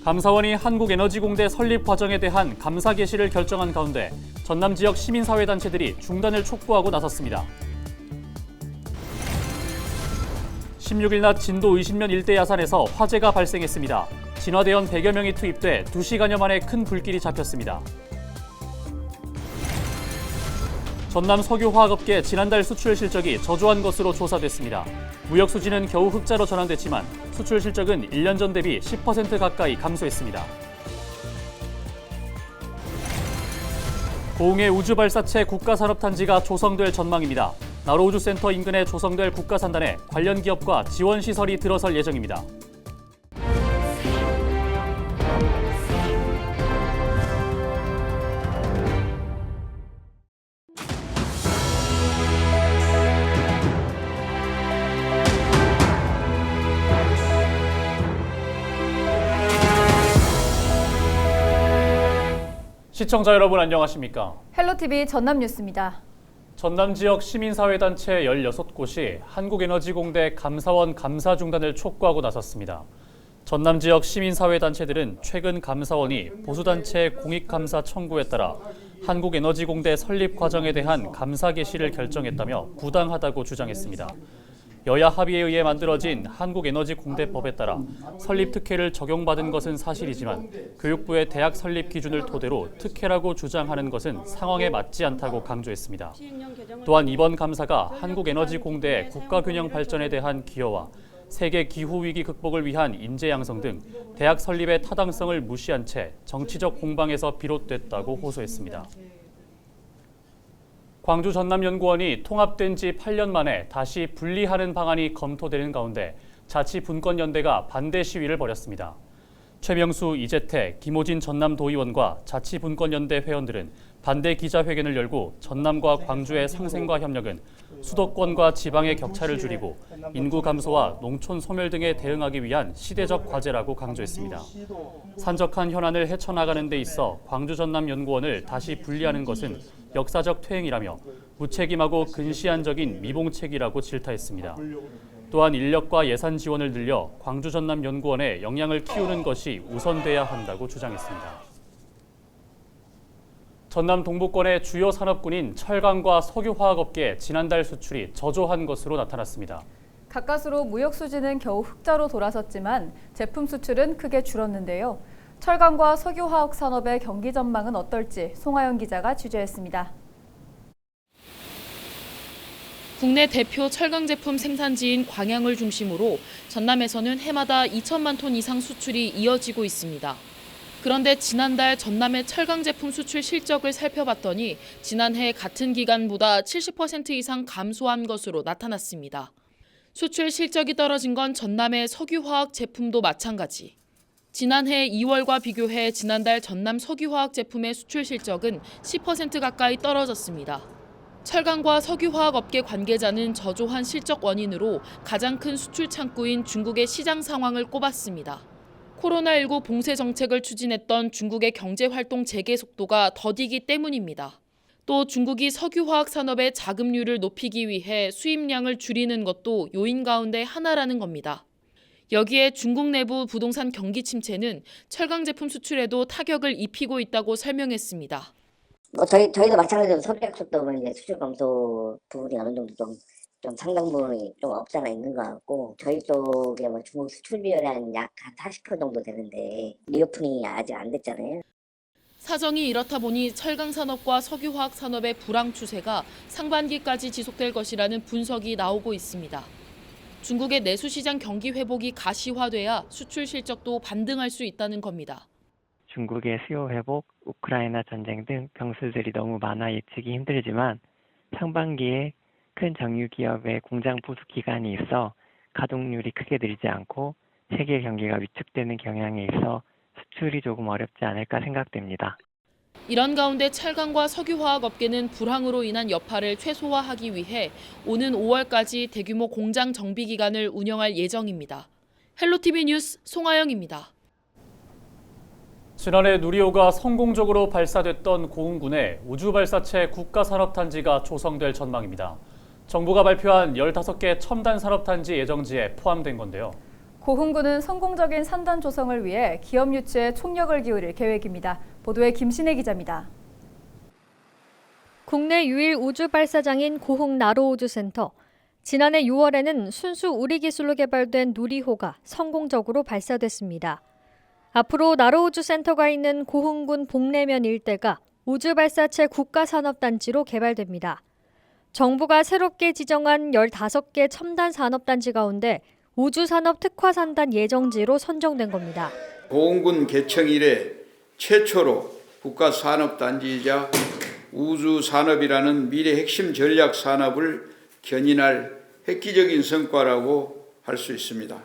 감사원이 한국에너지공대 설립 과정에 대한 감사 개시를 결정한 가운데 전남 지역 시민사회단체들이 중단을 촉구하고 나섰습니다. 16일 낮 진도 의신면 일대 야산에서 화재가 발생했습니다. 진화대원 100여 명이 투입돼 2시간여 만에 큰 불길이 잡혔습니다. 전남 석유화학업계 지난달 수출 실적이 저조한 것으로 조사됐습니다. 무역 수지는 겨우 흑자로 전환됐지만 수출 실적은 1년 전 대비 10% 가까이 감소했습니다. 고흥의 우주발사체 국가산업단지가 조성될 전망입니다. 나로우주센터 인근에 조성될 국가산단에 관련 기업과 지원시설이 들어설 예정입니다. 시청자 여러분 안녕하십니까? 헬로티비 전남뉴스입니다. 전남 지역 시민사회단체 16곳이 한국에너지공대 감사원 감사 중단을 촉구하고 나섰습니다. 전남 지역 시민사회단체들은 최근 감사원이 보수단체 공익감사 청구에 따라 한국에너지공대 설립 과정에 대한 감사 개시를 결정했다며 부당하다고 주장했습니다. 여야 합의에 의해 만들어진 한국에너지공대법에 따라 설립 특혜를 적용받은 것은 사실이지만 교육부의 대학 설립 기준을 토대로 특혜라고 주장하는 것은 상황에 맞지 않다고 강조했습니다. 또한 이번 감사가 한국에너지공대의 국가균형 발전에 대한 기여와 세계 기후위기 극복을 위한 인재 양성 등 대학 설립의 타당성을 무시한 채 정치적 공방에서 비롯됐다고 호소했습니다. 광주 전남연구원이 통합된 지 8년 만에 다시 분리하는 방안이 검토되는 가운데 자치분권연대가 반대 시위를 벌였습니다. 최명수, 이재태, 김호진 전남도의원과 자치분권연대 회원들은 반대 기자회견을 열고 전남과 광주의 상생과 협력은 수도권과 지방의 격차를 줄이고 인구 감소와 농촌 소멸 등에 대응하기 위한 시대적 과제라고 강조했습니다. 산적한 현안을 헤쳐나가는 데 있어 광주 전남연구원을 다시 분리하는 것은 역사적 퇴행이라며 무책임하고 근시안적인 미봉책이라고 질타했습니다. 또한 인력과 예산 지원을 늘려 광주 전남연구원의 역량을 키우는 것이 우선돼야 한다고 주장했습니다. 전남 동부권의 주요 산업군인 철강과 석유화학업계의 지난달 수출이 저조한 것으로 나타났습니다. 가까스로 무역 수지는 겨우 흑자로 돌아섰지만 제품 수출은 크게 줄었는데요. 철강과 석유화학 산업의 경기 전망은 어떨지 송하영 기자가 취재했습니다. 국내 대표 철강 제품 생산지인 광양을 중심으로 전남에서는 해마다 2천만 톤 이상 수출이 이어지고 있습니다. 그런데 지난달 전남의 철강 제품 수출 실적을 살펴봤더니 지난해 같은 기간보다 70% 이상 감소한 것으로 나타났습니다. 수출 실적이 떨어진 건 전남의 석유화학 제품도 마찬가지. 지난해 2월과 비교해 지난달 전남 석유화학 제품의 수출 실적은 10% 가까이 떨어졌습니다. 철강과 석유화학 업계 관계자는 저조한 실적 원인으로 가장 큰 수출 창구인 중국의 시장 상황을 꼽았습니다. 코로나19 봉쇄 정책을 추진했던 중국의 경제활동 재개 속도가 더디기 때문입니다. 또 중국이 석유화학 산업의 자금률을 높이기 위해 수입량을 줄이는 것도 요인 가운데 하나라는 겁니다. 여기에 중국 내부 부동산 경기 침체는 철강 제품 수출에도 타격을 입히고 있다고 설명했습니다. 저희도 마찬가지로 석유약속도 이제 수출 감소 부분이 어느 정도 좀 상당 부분이 좀 없지 않아 있는 것 같고 저희 쪽에 뭐 중국 수출 비율이 한 약 한 40% 정도 되는데 리오프닝이 아직 안 됐잖아요. 사정이 이렇다 보니 철강 산업과 석유화학 산업의 불황 추세가 상반기까지 지속될 것이라는 분석이 나오고 있습니다. 중국의 내수시장 경기 회복이 가시화돼야 수출 실적도 반등할 수 있다는 겁니다. 중국의 수요 회복, 우크라이나 전쟁 등 변수들이 너무 많아 예측이 힘들지만 상반기에 큰 정유 기업의 공장 부숙 기간이 있어 가동률이 크게 늘지 않고 세계 경기가 위축되는 경향에 있어 수출이 조금 어렵지 않을까 생각됩니다. 이런 가운데 철강과 석유화학 업계는 불황으로 인한 여파를 최소화하기 위해 오는 5월까지 대규모 공장 정비 기간을 운영할 예정입니다. 헬로티비 뉴스 송하영입니다. 지난해 누리호가 성공적으로 발사됐던 고흥군에 우주발사체 국가산업단지가 조성될 전망입니다. 정부가 발표한 15개 첨단 산업단지 예정지에 포함된 건데요. 고흥군은 성공적인 산단 조성을 위해 기업 유치에 총력을 기울일 계획입니다. 보도에 김신혜 기자입니다. 국내 유일 우주 발사장인 고흥 나로우주센터. 지난해 6월에는 순수 우리 기술로 개발된 누리호가 성공적으로 발사됐습니다. 앞으로 나로우주센터가 있는 고흥군 복내면 일대가 우주발사체 국가산업단지로 개발됩니다. 정부가 새롭게 지정한 15개 첨단 산업단지 가운데 우주산업 특화산단 예정지로 선정된 겁니다. 고흥군 개청 이래 최초로 국가산업단지이자 우주산업이라는 미래 핵심 전략 산업을 견인할 획기적인 성과라고 할 수 있습니다.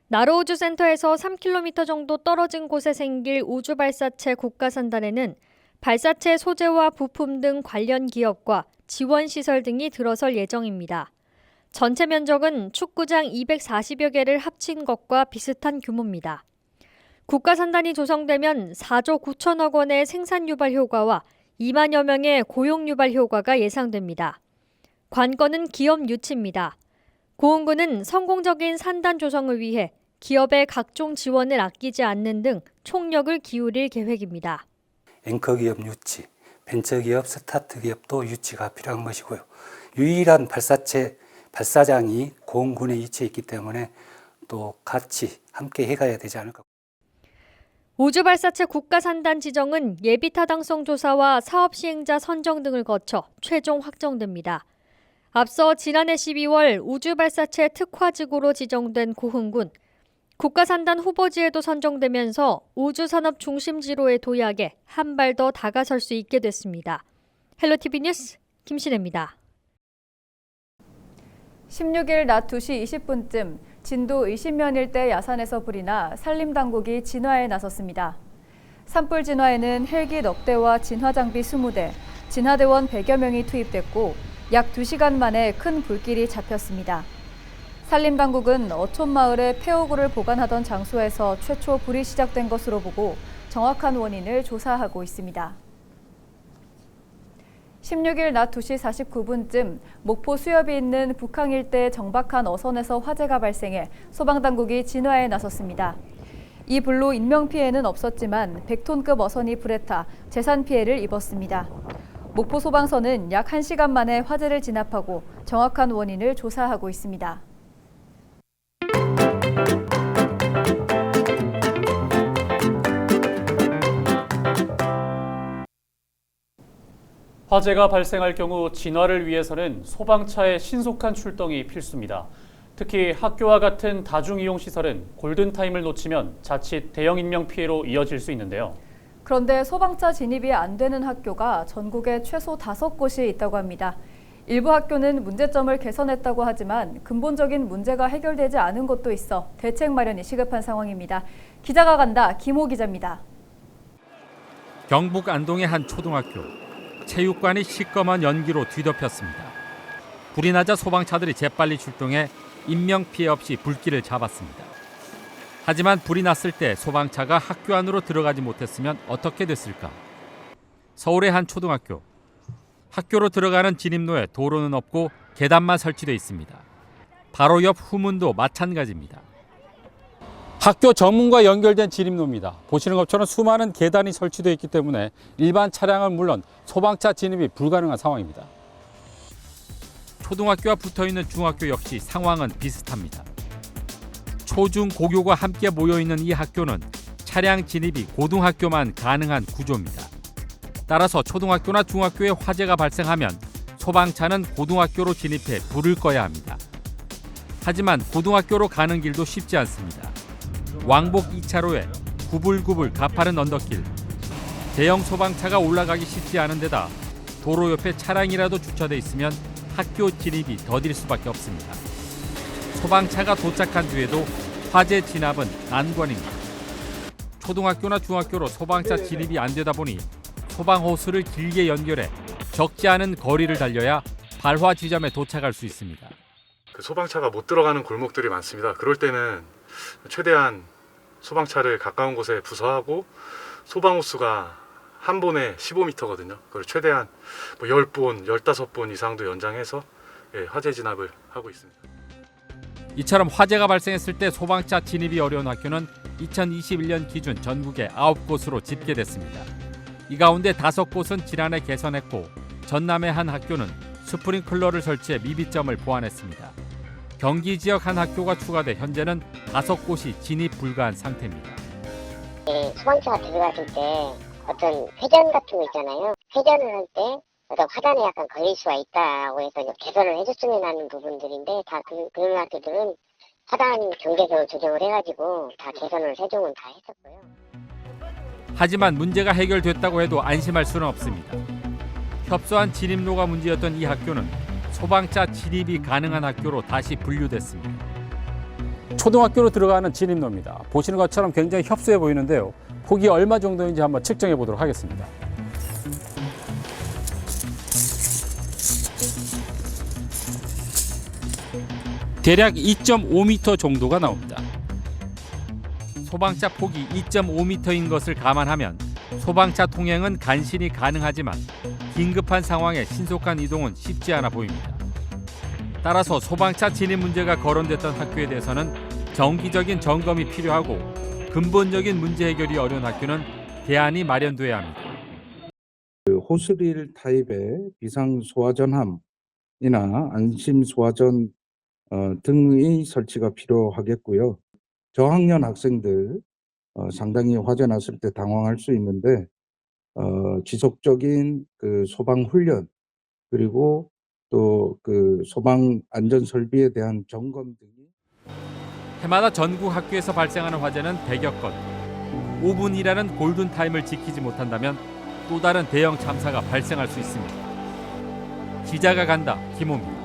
나로우주센터에서 3km 정도 떨어진 곳에 생길 우주발사체 국가산단에는 발사체 소재와 부품 등 관련 기업과 지원시설 등이 들어설 예정입니다. 전체 면적은 축구장 240여 개를 합친 것과 비슷한 규모입니다. 국가산단이 조성되면 4조 9천억 원의 생산 유발 효과와 2만여 명의 고용 유발 효과가 예상됩니다. 관건은 기업 유치입니다. 고흥군은 성공적인 산단 조성을 위해 기업의 각종 지원을 아끼지 않는 등 총력을 기울일 계획입니다. 앵커기업 유치, 벤처기업, 스타트기업도 유치가 필요한 것이고요. 유일한 발사장이 고흥군에 위치해 있기 때문에 또 같이 함께 해가야 되지 않을까. 우주발사체 국가산단 지정은 예비타당성 조사와 사업시행자 선정 등을 거쳐 최종 확정됩니다. 앞서 지난해 12월 우주발사체 특화지구로 지정된 고흥군. 국가산단 후보지에도 선정되면서 우주산업 중심지로의 도약에 한 발 더 다가설 수 있게 됐습니다. 헬로티비 뉴스 김신혜입니다. 16일 낮 2시 20분쯤 진도 의심면 일대 야산에서 불이 나 산림당국이 진화에 나섰습니다. 산불 진화에는 헬기 넉 대와 진화장비 20대, 진화대원 100여 명이 투입됐고 약 2시간 만에 큰 불길이 잡혔습니다. 산림당국은 어촌마을의 폐허구를 보관하던 장소에서 최초 불이 시작된 것으로 보고 정확한 원인을 조사하고 있습니다. 16일 낮 2시 49분쯤 목포 수협이 있는 북항 일대 정박한 어선에서 화재가 발생해 소방당국이 진화에 나섰습니다. 이 불로 인명피해는 없었지만 100톤급 어선이 불에 타 재산 피해를 입었습니다. 목포 소방서는 약 1시간 만에 화재를 진압하고 정확한 원인을 조사하고 있습니다. 화재가 발생할 경우 진화를 위해서는 소방차의 신속한 출동이 필수입니다. 특히 학교와 같은 다중이용시설은 골든타임을 놓치면 자칫 대형 인명피해로 이어질 수 있는데요. 그런데 소방차 진입이 안 되는 학교가 전국에 최소 5곳이 있다고 합니다. 일부 학교는 문제점을 개선했다고 하지만 근본적인 문제가 해결되지 않은 곳도 있어 대책 마련이 시급한 상황입니다. 기자가 간다, 김호 기자입니다. 경북 안동의 한 초등학교. 체육관이 시꺼먼 연기로 뒤덮였습니다. 불이 나자 소방차들이 재빨리 출동해 인명피해 없이 불길을 잡았습니다. 하지만 불이 났을 때 소방차가 학교 안으로 들어가지 못했으면 어떻게 됐을까? 서울의 한 초등학교. 학교로 들어가는 진입로에 도로는 없고 계단만 설치되어 있습니다. 바로 옆 후문도 마찬가지입니다. 학교 정문과 연결된 진입로입니다. 보시는 것처럼 수많은 계단이 설치되어 있기 때문에 일반 차량은 물론 소방차 진입이 불가능한 상황입니다. 초등학교와 붙어있는 중학교 역시 상황은 비슷합니다. 초중 고교가 함께 모여있는 이 학교는 차량 진입이 고등학교만 가능한 구조입니다. 따라서 초등학교나 중학교에 화재가 발생하면 소방차는 고등학교로 진입해 불을 꺼야 합니다. 하지만 고등학교로 가는 길도 쉽지 않습니다. 왕복 2차로에 구불구불 가파른 언덕길. 대형 소방차가 올라가기 쉽지 않은 데다 도로 옆에 차량이라도 주차돼 있으면 학교 진입이 더딜 수밖에 없습니다. 소방차가 도착한 뒤에도 화재 진압은 난관입니다. 초등학교나 중학교로 소방차 진입이 안 되다 보니 소방호스를 길게 연결해 적지 않은 거리를 달려야 발화 지점에 도착할 수 있습니다. 소방차가 못 들어가는 골목들이 많습니다. 그럴 때는 최대한 소방차를 가까운 곳에 부서하고 소방호스가 한 번에 15m거든요. 그걸 최대한 10번, 15번 이상도 연장해서 화재 진압을 하고 있습니다. 이처럼 화재가 발생했을 때 소방차 진입이 어려운 학교는 2021년 기준 전국에 9곳으로 집계됐습니다. 이 가운데 5곳은 지난해 개선했고 전남의 한 학교는 스프링클러를 설치해 미비점을 보완했습니다. 경기 지역 한 학교가 추가돼 현재는 5곳이 진입 불가한 상태입니다. 소방차가 들어갔을 때 어떤 회전 같은 거 있잖아요. 회전을 할 때 어떤 화단에 약간 걸릴 수가 있다고 해서 개선을 해줬으면 하는 부분들인데 다 그런 학교들은 화단 경계도 조정을 해가지고 다 개선을 세종은 다 했었고요. 하지만 문제가 해결됐다고 해도 안심할 수는 없습니다. 협소한 진입로가 문제였던 이 학교는 소방차 진입이 가능한 학교로 다시 분류됐습니다. 초등학교로 들어가는 진입로입니다. 보시는 것처럼 굉장히 협소해 보이는데요. 폭이 얼마 정도인지 한번 측정해 보도록 하겠습니다. 대략 2.5m 정도가 나옵니다. 소방차 폭이 2.5m인 것을 감안하면 소방차 통행은 간신히 가능하지만 긴급한 상황에 신속한 이동은 쉽지 않아 보입니다. 따라서 소방차 진입 문제가 거론됐던 학교에 대해서는 정기적인 점검이 필요하고 근본적인 문제 해결이 어려운 학교는 대안이 마련돼야 합니다. 호스릴 타입의 비상소화전함이나 안심소화전 등의 설치가 필요하겠고요. 저학년 학생들 상당히 화재 났을 때 당황할 수 있는데 지속적인 그 소방 훈련 그리고 또 그 소방 안전 설비에 대한 점검 등이 해마다 전국 학교에서 발생하는 화재는 100여 건. 5분이라는 골든타임을 지키지 못한다면 또 다른 대형 참사가 발생할 수 있습니다. 기자가 간다, 김호입니다.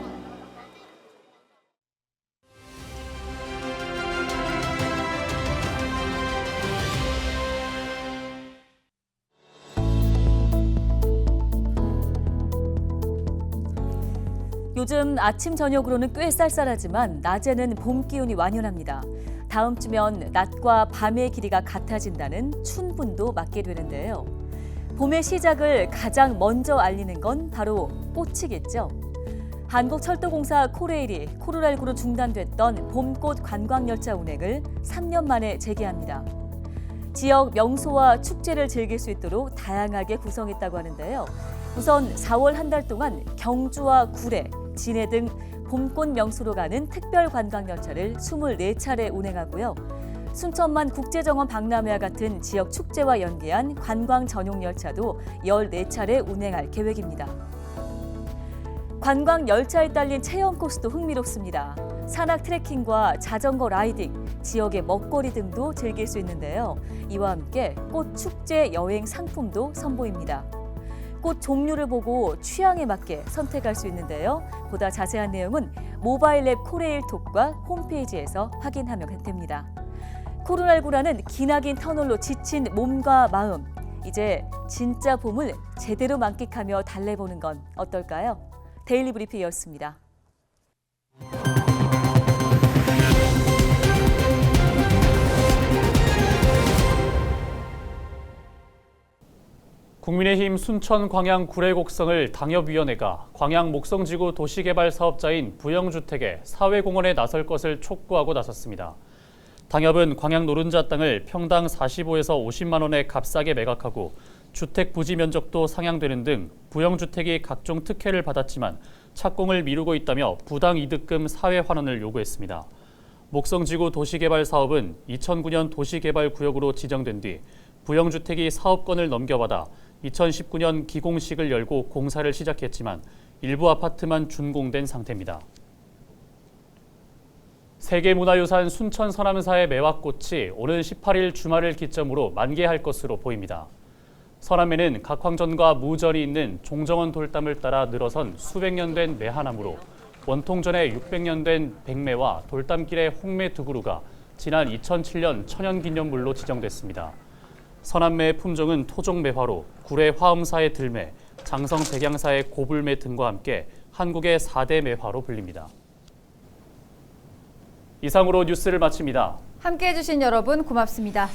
요즘 아침 저녁으로는 꽤 쌀쌀하지만 낮에는 봄 기운이 완연합니다. 다음 주면 낮과 밤의 길이가 같아진다는 춘분도 맞게 되는데요. 봄의 시작을 가장 먼저 알리는 건 바로 꽃이겠죠. 한국철도공사 코레일이 코로나19로 중단됐던 봄꽃 관광열차 운행을 3년 만에 재개합니다. 지역 명소와 축제를 즐길 수 있도록 다양하게 구성했다고 하는데요. 우선 4월 한 달 동안 경주와 구례, 진해 등 봄꽃 명소로 가는 특별 관광열차를 24차례 운행하고요. 순천만 국제정원 박람회와 같은 지역 축제와 연계한 관광 전용 열차도 14차례 운행할 계획입니다. 관광 열차에 딸린 체험 코스도 흥미롭습니다. 산악 트레킹과 자전거 라이딩, 지역의 먹거리 등도 즐길 수 있는데요. 이와 함께 꽃 축제 여행 상품도 선보입니다. 꽃 종류를 보고 취향에 맞게 선택할 수 있는데요. 보다 자세한 내용은 모바일 앱 코레일톡과 홈페이지에서 확인하면 됩니다. 코로나19라는 기나긴 터널로 지친 몸과 마음, 이제 진짜 봄을 제대로 만끽하며 달래보는 건 어떨까요? 데일리 브리핑이었습니다. 국민의힘 순천 광양 구례 곡성을 당협위원회가 광양 목성지구 도시개발 사업자인 부영주택에 사회공헌에 나설 것을 촉구하고 나섰습니다. 당협은 광양 노른자 땅을 평당 45에서 50만 원에 값싸게 매각하고 주택 부지 면적도 상향되는 등 부영주택이 각종 특혜를 받았지만 착공을 미루고 있다며 부당이득금 사회 환원을 요구했습니다. 목성지구 도시개발 사업은 2009년 도시개발구역으로 지정된 뒤 부영주택이 사업권을 넘겨받아 2019년 기공식을 열고 공사를 시작했지만 일부 아파트만 준공된 상태입니다. 세계문화유산 순천 서남사의 매화꽃이 오는 18일 주말을 기점으로 만개할 것으로 보입니다. 서남에는 각황전과 무전이 있는 종정원 돌담을 따라 늘어선 수백 년 된 매화나무로 원통전에 600년 된 백매와 돌담길의 홍매 두 그루가 지난 2007년 천연기념물로 지정됐습니다. 서남매의 품종은 토종매화로 구례 화엄사의 들매, 장성 백양사의 고불매 등과 함께 한국의 4대 매화로 불립니다. 이상으로 뉴스를 마칩니다. 함께해 주신 여러분 고맙습니다.